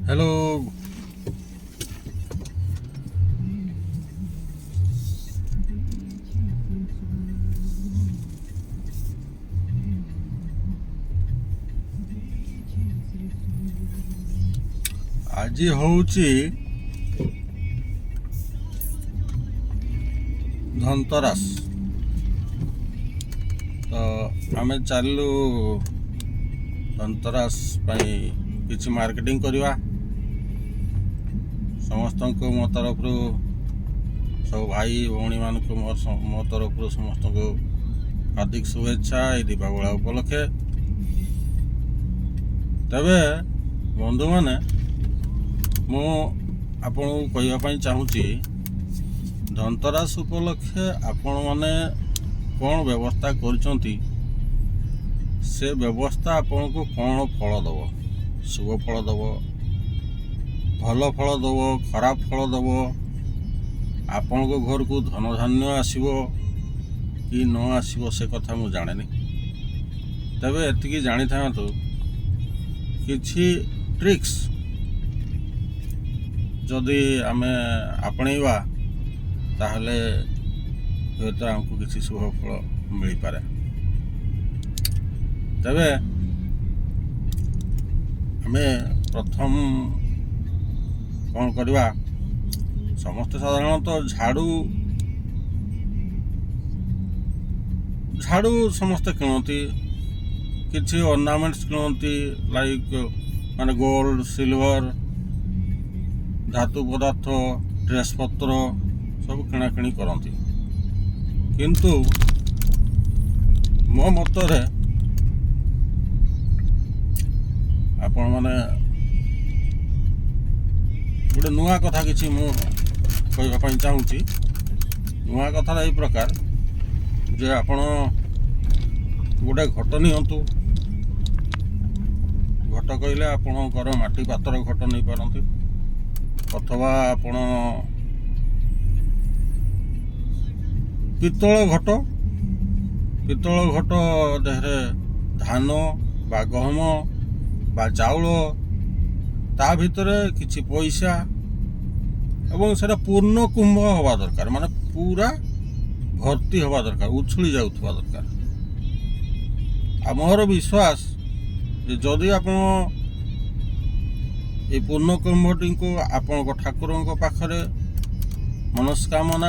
Hello. आज होउची धनतेरस, तो आमे चलू धनतेरस किसी मार्केटिंग करवा। समस्त को मो तरफ सब भाई भौणी मान मो तरफ समस्त को हार्दिक शुभेच्छा ये दीपावली उपलक्षे। तबे बंधु माने मु आपन कहवाई चाहूँगी धनतेरस उपलक्षे आपण मैंने कौन व्यवस्था करछंती, से व्यवस्था आपन को कौन फल दब, शुभ फल दब, भल फल दब, खराब फल दब, आपण को घर को धन धान्य आसीबो कि न आसीबो से कथा मु जाने। तबे एतिकी जानी था तो किछि ट्रिक्स जदि आमे आपणेवा ताहले तो हमको किसी शुभ फल मिल पारे। तबे आमे प्रथम कौन करवा, समस्त साधारणतः झाड़ू समस्ते किणती, किसी ऑर्नामेंट्स किणती लाइक माने गोल्ड सिल्वर धातु पदार्थ ड्रेस पत्र सब किणाकिणी करती। किंतु मो मतरे आपण माने गोटे नुआ कथा किसी मु कहवाई चाहूँगी। नुआ कथा यही प्रकार जे आपण गोटे घट नियंतु, घट कहले आपणकर माटी पातर घट नहीं पारती, अथवा आपण पितल घट देहरे धान बा गहम बा चाउल ता भितर किछि पैसा एवं सेटा पूर्ण कुंभ हवा दरकार, माने पूरा भर्ती हवा दरकार, उछुली जाउथवा दरकार। आ मोर विश्वास जदि आपण ये पूर्ण कुंभटी को आपण ठाकुर पाखरे मनस्कामना